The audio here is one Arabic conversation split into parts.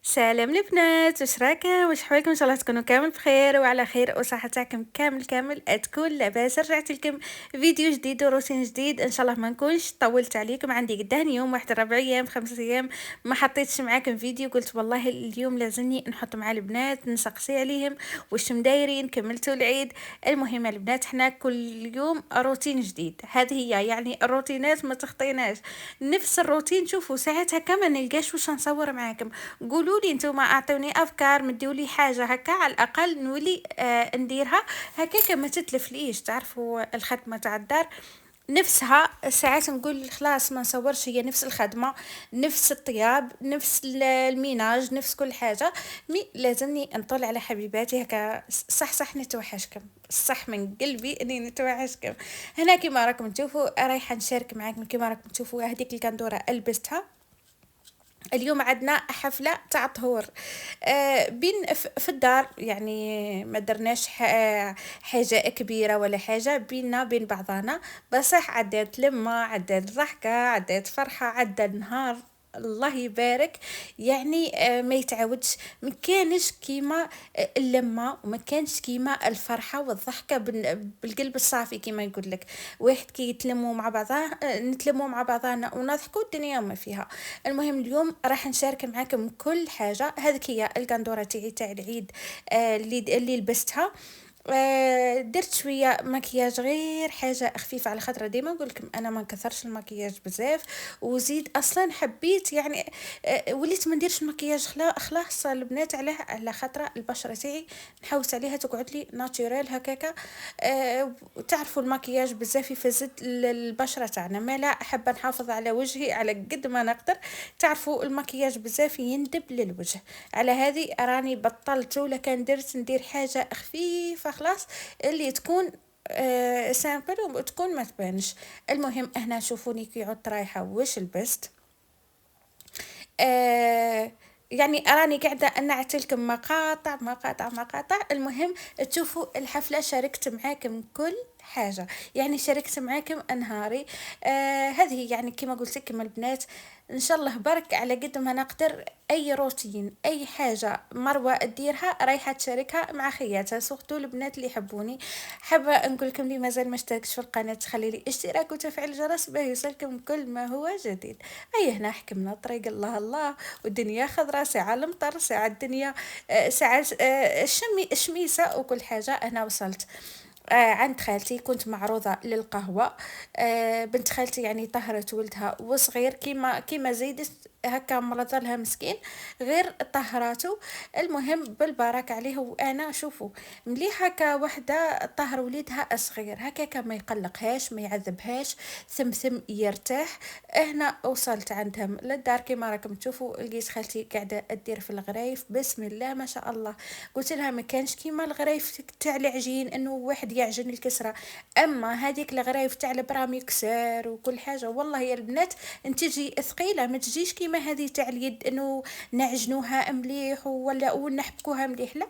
سلام البنات، واش راكم؟ واش حوالكم؟ ان شاء الله تكونوا كامل بخير وعلى خير، وصحه تاعكم كامل تكون لاباس. رجعت لكم فيديو جديد وروتين جديد، ان شاء الله ما نكونش طولت عليكم. عندي قدام يوم واحد 4 ايام 5 ايام ما حطيتش معاكم فيديو، قلت والله اليوم لازمني نحط مع البنات نسقسي عليهم واش مدايرين، كملتوا العيد. المهم البنات، حنا كل يوم روتين جديد، هذه هي يعني الروتينات ما تخطيناش نفس الروتين. شوفوا ساعات هكا ما نلقاش واش نصور معاكم، قولوا لي نتوما، اعطوني افكار، مديوا لي حاجه هكا على الاقل نولي نديرها هكاك ما تتلفليش. تعرفوا الخدمه تاع الدار نفسها ساعات نقول خلاص ما نصورش، هي نفس الخدمه، نفس الطياب، نفس الميناج، نفس كل حاجه. مي لازمني نطلع على حبيباتي هكا. صح نتوحشكم، صح من قلبي اني نتوحشكم. هنا كيما راكم تشوفوا رايحه نشارك معاكم، كيما راكم تشوفوا هذيك الكندوره لبستها. اليوم عندنا حفلة تاع طهور بين في الدار، يعني ما درناش حاجة كبيرة ولا حاجة بيننا بين بعضنا. بصح عدات لمة، عدات ضحكة، عدات فرحة، عدى نهار الله يبارك. يعني ما يتعودش، ما كانش كيما اللمة، وما كانش كيما الفرحة والضحكة بالقلب الصافي كيما يقول لك. واحد كي يتلموا مع بعضاه، نتلموا مع بعضنا ونضحكوا الدنيا ما فيها. المهم اليوم راح نشارك معاكم كل حاجه. هذيك هي القندوره تاع العيد اللي لبستها. درت شويه مكياج، غير حاجه خفيفه على خاطر ديما نقول لكم انا ما نكثرش المكياج بزاف. وزيد اصلا حبيت يعني وليت ما نديرش المكياج خلاص البنات، على خاطر البشره تاعي نحوس عليها تقعد لي ناتوريل هكاكا. تعرفوا المكياج بزاف يفسد البشره تاعنا، ما لا حابه نحافظ على وجهي على قد ما نقدر. تعرفوا المكياج بزاف يندب للوجه، على هذه راني بطلت، ولا كان درت ندير حاجه خفيفه خلاص اللي تكون سامبل وتكون ما تبانش. المهم هنا شوفوني كي عدت رايحه واش لبست. آه يعني راني قاعدة نعتلكم مقاطع. المهم تشوفوا الحفلة، شاركت معاكم كل حاجة، يعني شاركت معاكم أنهاري. هذه يعني كما قلت لكم البنات، ان شاء الله برك على قد ما نقدر اي روتين اي حاجه مروه تديرها رايحه تشاركها مع خياتها، سورتو البنات اللي يحبوني. حابه نقول لكم اللي مازال ما اشتركش في القناه تخلي لي اشتراك وتفعيل الجرس باه يوصلكم كل ما هو جديد. اي هنا حكمنا طريق الله، والدنيا خضراء، ساعه المطر، ساعه الدنيا ساعه الشميسه وكل حاجه. انا وصلت عند خالتي، كنت معروضة للقهوة. بنت خالتي يعني طهرت ولدها وصغير، كيما زيدت هكا مرضى لها مسكين، غير طهراته. المهم بالبركة عليه. وانا شوفوا مليح هكا وحدة طهر وليدها صغير هكا ما يقلقهاش ما يعذبهاش، ثم يرتاح. هنا وصلت عندهم للدار كيما راكم تشوفوا، لقيت خالتي قاعدة تدير في الغرايف، بسم الله ما شاء الله. قلت لها ما كانش كيما الغرايف تاع العجين انه واحد يعجن الكسره، اما هذيك الغرايف تاع البرام يكسر وكل حاجه. والله يا البنات انت تجي ثقيله، ما تجيش كيما هذه تاع اليد انه نعجنوها مليح ولا ونحبكوها مليح، لا.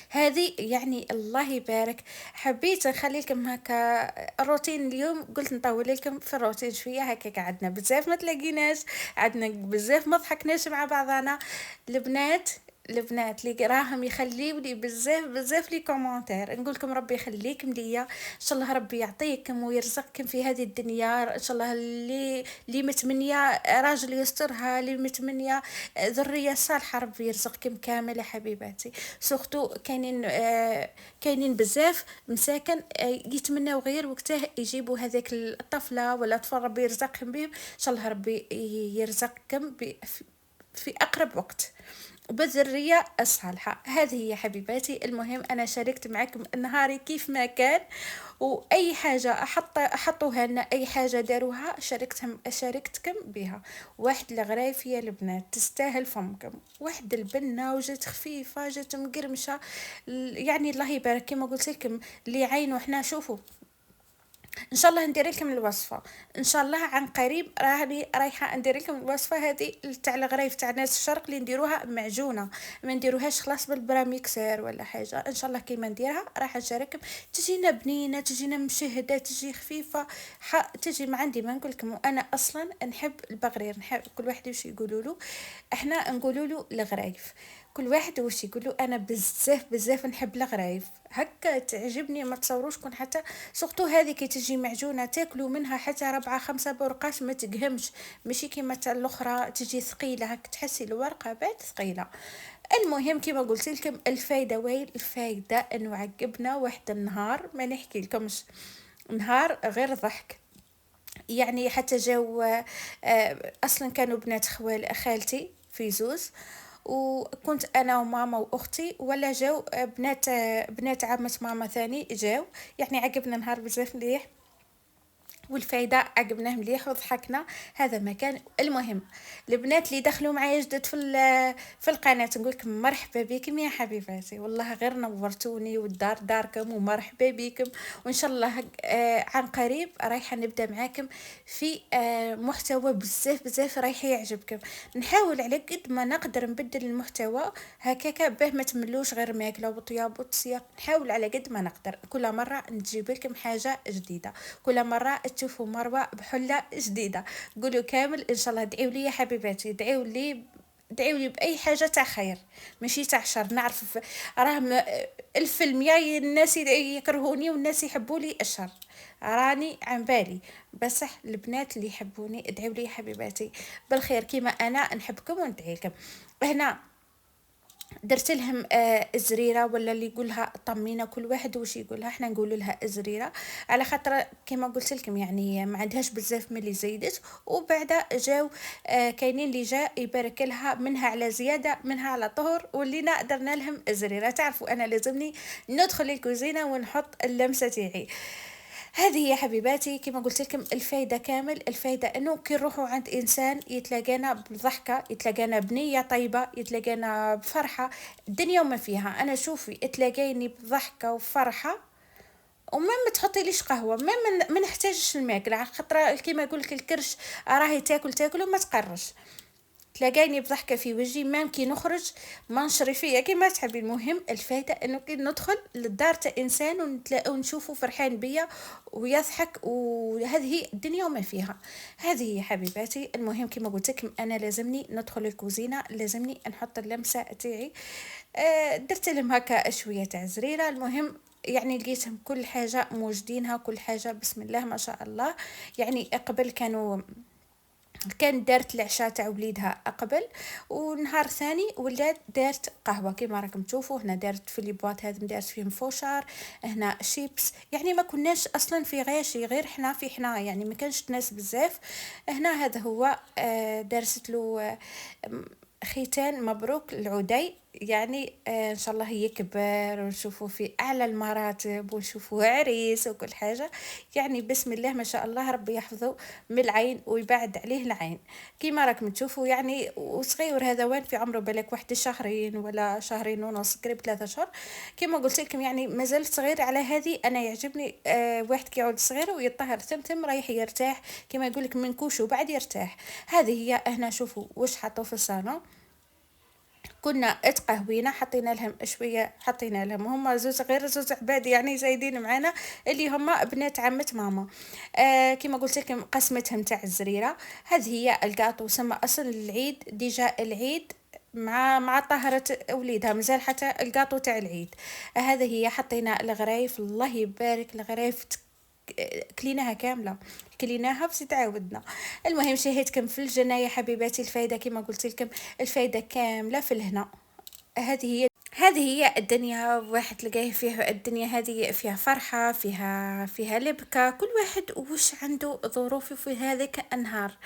هذه يعني الله يبارك. حبيت نخلي لكم هكا الروتين اليوم، قلت نطول لكم في الروتين شويه هكا. عندنا بزاف ما تلاقيناش، عندنا بزاف ما ضحكناش مع بعضنا. البنات اللي راهم يخليوا لي بزاف لي كومونتير، نقول لكم ربي يخليكم ليا ان شاء الله، ربي يعطيكم ويرزقكم في هذه الدنيا ان شاء الله. اللي متمنيه راجل يسترها، اللي متمنيه ذريه صالحه، ربي يرزقكم كامل يا حبيباتي. سورتو كاينين بزاف مساكن يتمناو غير وقته يجيبوا هذاك الطفله ولا طفل ربي يرزقهم بهم، ان شاء الله ربي يرزقكم في اقرب وقت وبالذرية الصالحة. هذه هي حبيباتي. المهم أنا شاركت معكم نهاري كيف ما كان، وأي حاجة أحطوها لنا، أي حاجة داروها شاركتكم بها. واحد الغرايف يا البنات تستاهل فمكم، واحد البنة وجت خفيفة جت مقرمشة. يعني الله يبارك كما قلت لكم اللي عينه احنا شوفوا ان شاء الله ندير لكم الوصفه، ان شاء الله عن قريب راني رايحه ندير لكم الوصفه هذه تاع الغريف تاع ناس الشرق اللي نديروها معجونه، ما نديروهاش خلاص بالبراميكسر ولا حاجه. ان شاء الله كيما نديرها راح نشارككم، تجينا بنينه، تجينا مشهده، تجي خفيفه، تجي ما عندي ما نقول لكم. وانا اصلا نحب البغرير، نحب كل واحد واش يقولوا له، احنا نقولوا له الغرايف، كل واحد واش يقولوا. انا بزاف بزاف نحب الغرايف، هكا تعجبني ما تصوروش. كون حتى سورتو هذه كي تجي معجونه تاكلوا منها حتى 4 5 برقات ما تقهمش، ماشي كيما تاع الاخرى تجي ثقيله هك تحسي الورقه بعد ثقيله. المهم كيما قلت لكم الفايده وين الفايده، انه عقبنا واحد النهار ما نحكي لكمش، نهار غير ضحك. يعني حتى جاو اصلا كانوا بنات خالتي في زوز، وكنت انا وماما واختي، ولا جاو بنات عمة ماما ثاني جاو. يعني عقبنا نهار بزاف مليح، والفايدة عقبناه مليح وضحكنا. هذا مكان. المهم البنات اللي دخلوا معايا جدد في القناة نقولكم مرحبا بكم يا حبيباتي، والله غير نورتوني، والدار داركم ومرحبا بكم. وان شاء الله عن قريب رايحة نبدأ معاكم في محتوى بزاف بزاف رايح يعجبكم. نحاول على قد ما نقدر نبدل المحتوى هكاكا باه ما تملوش غير ماكله وطياب وتسياق. نحاول على قد ما نقدر كل مرة نجيب لكم حاجة جديدة، كل مرة تشوفوا مروة بحلة جديدة. قولوا كامل ان شاء الله. ادعوا لي يا حبيباتي، ادعوا لي باي حاجه تاع خير ماشي تاع شر. نعرف راهم 100% الناس يكرهوني والناس يحبوا لي الشر، راني عن بالي. بصح البنات اللي يحبوني ادعوا لي يا حبيباتي بالخير كيما انا نحبكم وندعي لكم. هنا درت لهم الزريره، ولا اللي يقولها طمينه، كل واحد وش يقولها، احنا نقول لها الزريره على خاطر كما قلت لكم يعني ما عندهاش بزاف من اللي زيدت. وبعد جاو كاينين اللي جاء يبارك لها، منها على زياده منها على طهر، ولينا درنا لهم الزريره. تعرفوا انا لازمني ندخل الكوزينه ونحط اللمسه تاعي. هذه يا حبيباتي كما قلت لكم الفايدة كامل. الفايدة انه كي نروحوا عند انسان يتلاقانا بضحكة، يتلاقانا بنية طيبة، يتلاقانا بفرحة، الدنيا وما فيها. انا شوفي تلاقيني بضحكة وفرحة وما تحطي ليش قهوة، ما نحتاجش الماكلة، على خاطر كيما يقول لك الكرش راهي تاكل وما تقرش. تلاقيني بضحكة في وجهي مام كي نخرج ما نشري فيا كيما تحبي. المهم الفايدة انه كي ندخل للدار تاع انسان ونشوفه فرحان بيا ويضحك، وهذه هي الدنيا وما فيها. هذه هي حبيباتي. المهم كما قلت لكم انا لازمني ندخل الكوزينة، لازمني نحط اللمسة تاعي. درت لهم هكا شوية تاع زريرة. المهم يعني لقيتهم كل حاجة موجدينها، كل حاجة بسم الله ما شاء الله. يعني قبل كان دارت العشاء تاع وليدها قبل، ونهار ثاني ولات دارت قهوه كيما راكم تشوفوا. هنا دارت في لي بواط هذم دارت فيهم فوشار، هنا شيبس. يعني ما كناش اصلا في غاشي غير حنا يعني ما كانش ناس بزاف. هنا هذا هو دارست له ختان مبروك العدي. يعني ان شاء الله يكبر ونشوفه في اعلى المراتب ونشوفه عريس وكل حاجه. يعني بسم الله ما شاء الله ربي يحفظه من العين ويبعد عليه العين. كيما راكم تشوفوا يعني وصغير هذا وين في عمره بالك واحد شهرين ولا شهرين ونص قريب 3 شهور. كيما قلت لكم يعني مازال صغير. على هذه انا يعجبني واحد كيعود صغير ويطهر ثم رايح يرتاح كيما يقول لك من كوش وبعد يرتاح. هذه هي. هنا شوفوا واش حطوا في الصالون. كنا اتقهوينا حطينا لهم شويه، حطينا لهم هما زوز غير زوز عباد يعني زايدين معانا اللي هما بنات عمة ماما. كما قلت لكم قسمتهم تاع الزريره. هذه هي الكاطو سما اصلا العيد ديجا العيد مع طهرة وليدها مازال حتى الكاطو تاع العيد. هذه هي. حطينا الغرايف الله يبارك الغرايف كليناها كامله، كليناها بس تعاودنا. المهم شهيتكم في الجنة يا حبيباتي. الفايده كما قلت لكم الفايده كامله في الهنا. هذه هي الدنيا. واحد تلقاه فيها الدنيا هذه فيها فرحة، فيها لبكة، كل واحد وش عنده ظروفه في هذيك النهار.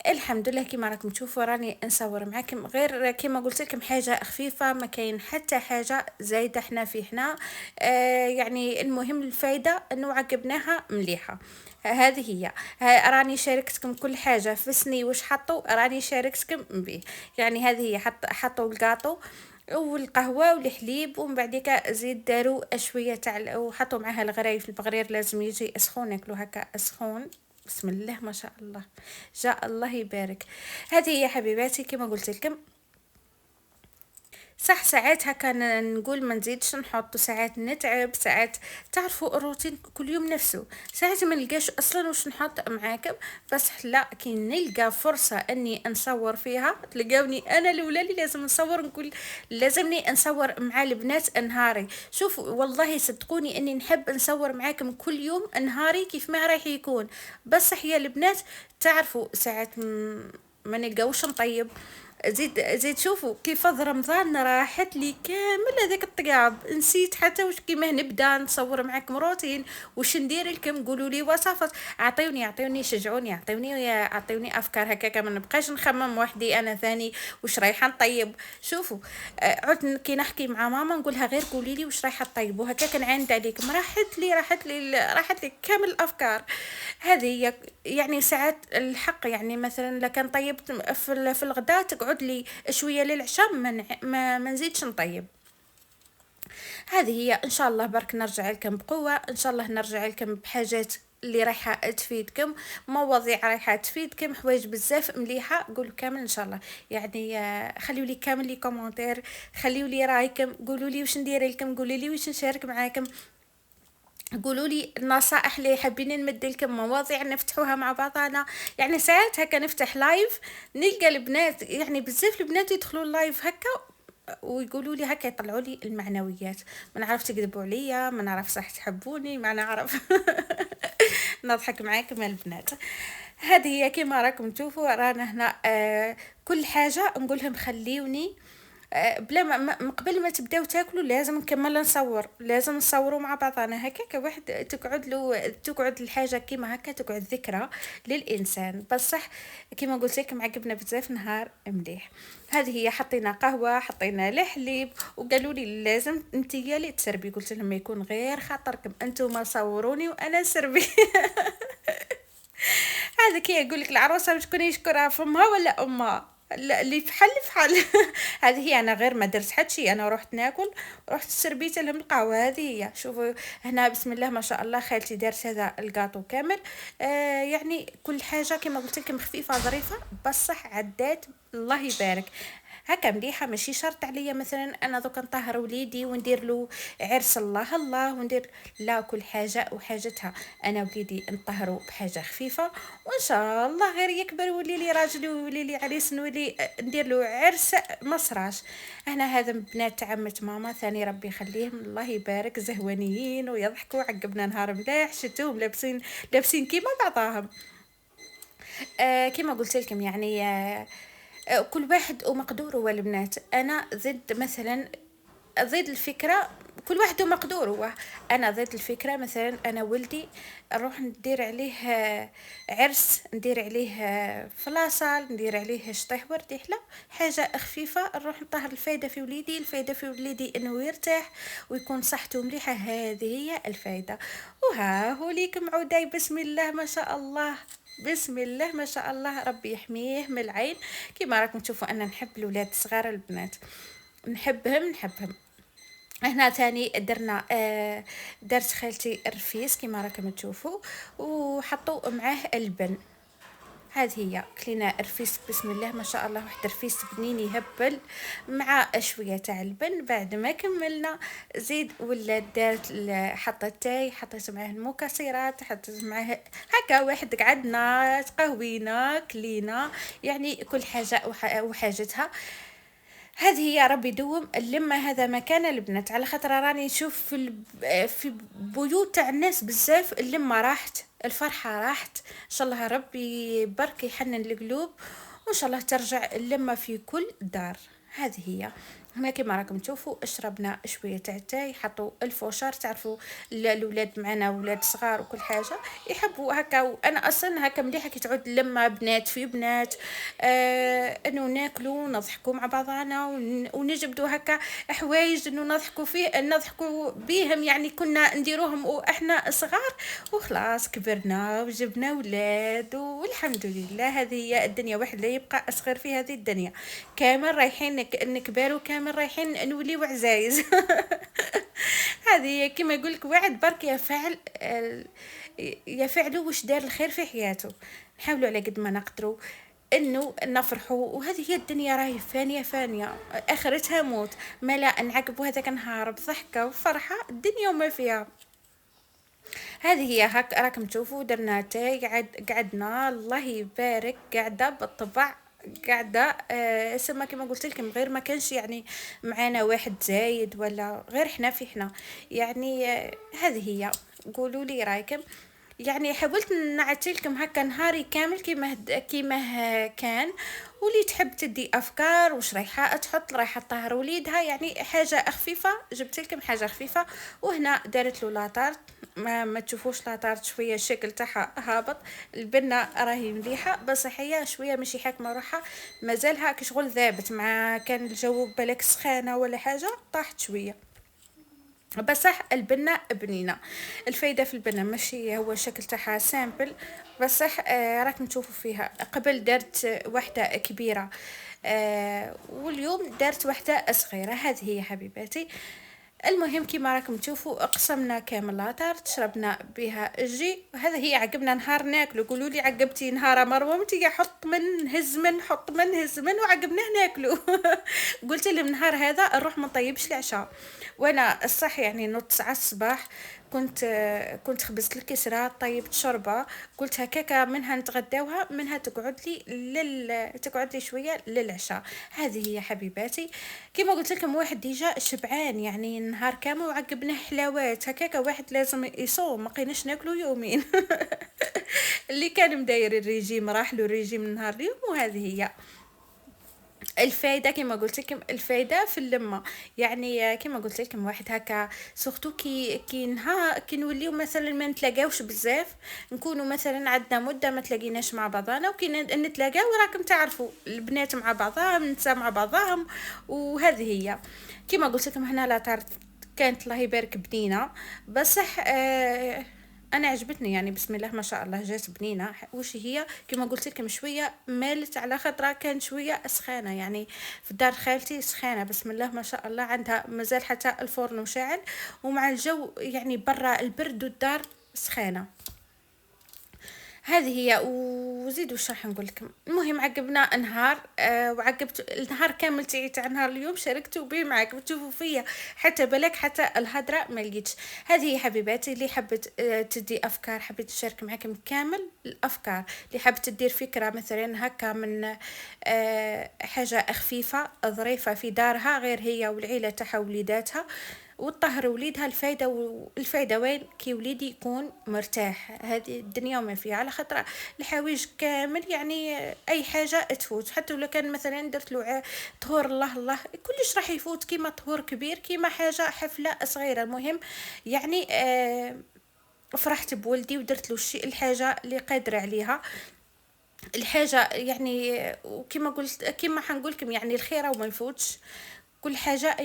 الحمد لله كما راكم تشوفوا راني نصور معكم غير كما قلت لكم حاجه خفيفه، ما كاين حتى حاجه زايده حنا في حنا. يعني المهم الفايده انه عقبناها مليحه. هذه هي. راني شاركتكم كل حاجه في سني واش حطوا، راني شاركتكم به. يعني هذه هي. حطوا الكاطو والقهوة والحليب، ومن بعديك زيد داروا شوية تاع وحطوا معاها الغرايف، البغرير لازم يجي سخون، ياكلو هكا سخون. بسم الله ما شاء الله، جاء الله يبارك. هذه هي حبيباتي كما قلت لكم. صح ساعات هكا نقول ما نزيدش نحط، ساعات نتعب، ساعات تعرفوا الروتين كل يوم نفسه، ساعات ما نلقاش اصلا واش نحط معاكم. بس لا، كي نلقى فرصة اني نصور فيها تلقاوني انا الاولى اللي لازم نصور، نقول لازمني نصور مع البنات نهاري. شوفوا والله صدقوني اني نحب نصور معاكم كل يوم نهاري كيف ما راح يكون. بس يا البنات تعرفوا ساعات ما نلقاوش نطيب. زيد شوفوا كيف رمضان راحت لي كامل هذاك الطياب، نسيت حتى واش كيما نبدا نصور معكم روتين، واش ندير لكم، قولوا لي وصفات، اعطيوني شجعوني، اعطيوني افكار هكاك، ما نبقاش نخمم وحدي انا ثاني واش رايحه نطيب. شوفوا عدت كي نحكي مع ماما نقولها غير قولي لي واش رايحه طيب، وهكاك نعاند عليكم، راحت لي كامل الافكار. هذه هي. يعني ساعات الحق، يعني مثلا لكان طيبت في الغداء تقعد لي شويه للعشاء ما نزيدش نطيب. هذه هي. ان شاء الله برك نرجع لكم بقوه، ان شاء الله نرجع لكم بحاجات اللي رايحه تفيدكم، مواضيع رايحه تفيدكم، حوايج بزاف مليحه، قولوا كامل ان شاء الله. يعني خليوا لي كامل لي كومونتير، خليوا لي رايكم، قولوا لي واش ندير لكم، قولوا لي واش نشارك معاكم، قولوا لي النصائح اللي حابين نمد لكم، مواضيع نفتحوها مع بعضنا. يعني ساعات هكا نفتح لايف نلقى البنات، يعني بزاف البنات يدخلوا اللايف هكا ويقولوا لي هكا، يطلعوا لي المعنويات. ما نعرف تكذبوا عليا، ما نعرف صح تحبوني، ما نعرف نضحك معاكم البنات. هذه هي كما راكم تشوفوا، رانا هنا كل حاجه نقولهم خليوني بلا قبل ما تبداو تاكلوا لازم نكمل نصور، لازم نصوروا مع بعضنا هكاك، واحد تقعد الحاجه كيما هكا، تقعد ذكرى للانسان. بصح كيما قلت لكم عقبنا بزاف نهار مليح. هذه هي. حطينا قهوه، حطينا الحليب، وقالوا لي لازم انتيا اللي تسربي، قلت لهم ما يكون غير خاطركم انتم صوروني وانا سربي. هذا كي يقول لك العروسه مش تكوني يشكرها فمها ولا امها، اللي في حل. هذه هي. انا غير ما درت حتى شيء، انا رحت ناكل، رحت سربيت لهم القهوه. هذه هي. شوفوا هنا بسم الله ما شاء الله، خالتي دارت هذا الكاطو كامل. يعني كل حاجه كما قلت لكم خفيفه ظريفه، بصح عدات الله يبارك. هكا مليحه، ماشي شرط عليا مثلا انا دوك نطهر وليدي وندير له عرس الله الله وندير، لا، كل حاجه وحاجتها. انا وليدي نطهروا بحاجه خفيفه، وان شاء الله غير يكبر ويولي لي راجل ويولي لي عريس، نولي ندير له عرس مصراش. احنا هذا بنات عمة ماما ثاني ربي يخليهم الله يبارك، زهوانيين ويضحكوا، عقبنا نهار ملاح، شتوهم لابسين كيما بعضاهم. كما قلت لكم يعني كل واحد ومقدوره والبنات. انا ضد مثلا، ضد الفكره، كل واحد ومقدوره هو. انا ضد الفكره مثلا انا ولدي نروح ندير عليه عرس، ندير عليه فلاصال، ندير عليه شطيح وردي حلا، حاجه خفيفه، نروح نطهر الفايده في وليدي، الفايده في وليدي انه يرتاح ويكون صحته مليحه، هذه هي الفايده. وها هو ليكم عوداي بسم الله ما شاء الله، بسم الله ما شاء الله، ربي يحميه من العين. كيما راكم تشوفوا انا نحب الاولاد الصغار البنات، نحبهم. هنا تاني درنا درت خالتي الرفيس كيما راكم تشوفوا، وحطوا معاه اللبن. هذه هي. كلينا رفيس بسم الله ما شاء الله، واحد رفيس بنين يهبل مع شويه تاع اللبن. بعد ما كملنا زيد ولا دارت حطت تاي، حطيت معاه المكسرات، حطيت معاه هكا واحد، قعدنا تقهوينا كلينا، يعني كل حاجه وحاجتها. هذه هي. ربي يدوم اللمة، هذا مكان البنات، على خاطر راني نشوف في بيوت تاع الناس بزاف اللمة راحت، الفرحة راحت. ان شاء الله ربي برك يحنن القلوب، وان شاء الله ترجع اللمة في كل دار. هذه هي. هنا كما راكم تشوفوا شربنا شويه تاع التاي، حطوا الفوشار، تعرفوا الاولاد معنا ولاد صغار وكل حاجه يحبوا هكا، وانا اصلا هكا مليحه كي تعود لما بنات في بنات، انه ناكلوا نضحكوا مع بعضنا ونجبدوا هكا حوايج انه نضحكوا فيه، نضحكوا بيهم، يعني كنا نديروهم واحنا صغار، وخلاص كبرنا وجبنا ولاد والحمد لله. هذه هي الدنيا، واحد لا يبقى اصغر في هذه الدنيا، كامل رايحين نكبروا، كامل كامل رايحين نوليو عزايز. هذه هي كيما يقولك واحد برك يفعل يفعلوا واش دار الخير في حياته. نحاولوا على قد ما نقدروا انه نفرحوا، وهذه هي الدنيا راهي فانيه فانيه، اخرتها موت. ما لا نعقبوا هذاك النهار بضحكه وفرحه الدنيا وما فيها. هذه هي هاك راكم تشوفوا درنا تاي قعدنا الله يبارك قاعده بالطبع، قاعده سما كما قلت لكم، غير ما كانش يعني معانا واحد زايد ولا غير حنا في حنا يعني. هذه هي. قولوا لي رايكم. يعني حاولت نعطيلكم هكا نهاري كامل كان. ولي تحب تدي افكار وش رايحه تحط، رايحه تطهر وليدها، يعني حاجه خفيفه، جبت لكم حاجه خفيفه. وهنا دارت له لاطارت، ما تشوفوش لاطارت شويه الشكل تاعها هابط. البنه راهي مليحه بصح هي شويه ماشي حاكمه روحها، مازالها كشغل ذابت، مع كان الجو بالك سخانه ولا حاجه طاحت شويه. بصح البنة بنينة. الفايدة في البنة ماشي هو الشكل تاعها سامبل، بصح راك نشوفوا فيها. قبل درت واحدة كبيرة واليوم درت واحدة صغيرة. هذه هي حبيباتي. المهم كيما راكم تشوفوا قسمنا كامل لاطار، شربنا بها الجي. هذا هي عقبنا نهار ناكلو. قولوا لي عقبتي نهار مروه تيجي حط من هز من حط من هز من وعقبناه ناكلو. قلت لهم نهار هذا نروح ما نطيبش العشاء. وانا الصح يعني نوض 9 الصباح، كنت خبزت الكسرة، طيبت شوربة، قلت هكاكا منها نتغداوها، منها تقعد لي شوية للعشاء. هذه هي حبيباتي. كما قلت لكم واحد ديجا شبعان يعني نهار كامل، وعقبناه حلاوات هكاكا. واحد لازم يصوم، ما قيناش ناكلو يومين. اللي كان مداير الريجيم راح له الريجيم نهار اليوم. وهذه هي الفايدة. كما قلت لكم الفايدة في اللمة، يعني كما قلت لكم واحد هكا سورتو كي نوليو مثلا ما نتلاقاوش بزاف، نكونوا مثلا عندنا مدة ما تلاقيناش مع بعضنا، وكي نتلاقاو راكم تعرفوا البنات مع بعضهم، النساء مع بعضهم. وهذه هي كما قلت لكم هنا لا تعرف كانت الله يبارك بنينة. بصح انا عجبتني يعني بسم الله ما شاء الله جات بنينه. وش هي كما قلت لكم شويه مالت على خطره، كان شويه سخانه يعني في دار خالتي سخانه بسم الله ما شاء الله، عندها مازال حتى الفرن مشعل، ومع الجو يعني برا البرد والدار سخانه. هذه هي. وزيد وش راح نقول لكم. المهم عقبنا نهار وعقبت النهار كامل تاع نهار اليوم شاركته به معكم تشوفوا فيا حتى بالك حتى الهضره ما لقيتش. هذه هي حبيباتي اللي حبت تدي افكار، حبيت نشارك معكم كامل الافكار. اللي حبت تدير فكره مثلا هكا من حاجه خفيفه ظريفه في دارها غير هي والعيله تاعها ووليداتها، وتطهر وليدها. الفايدة وين؟ كي وليدي يكون مرتاح، هذه الدنيا وما فيها. على خاطر الحوايج كامل يعني اي حاجة تفوت، حتى لو كان مثلا درت له طهور الله الله كلش راح يفوت، كيما طهور كبير كيما حاجة حفلة صغيرة. المهم يعني فرحت بولدي ودرت له الحاجة اللي قادرة عليها. الحاجة يعني وكما قلت كما حنقولكم يعني الخيرة وما يفوتش. كل حاجة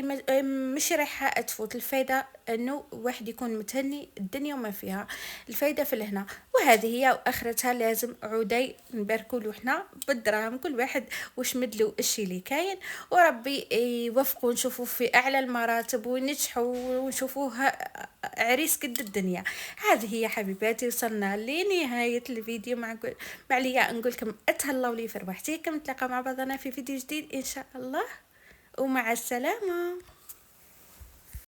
مش رايحة تفوت. الفايدة انه واحد يكون متهني الدنيا وما فيها. الفايدة في الهنا. وهذه هي واخرتها لازم عودي نباركوا له حنا بالدراهم، كل واحد وش مدلو الشي اللي كاين، وربي يوفقوا نشوفوا في اعلى المراتب ونجحوا ونشوفوه عريس قد الدنيا. هذه هي حبيباتي وصلنا لنهاية الفيديو. مع ليا نقولكم اتهلاو لي في ربحتيكم، نتلاقى مع بعضنا في فيديو جديد ان شاء الله، ومع السلامة.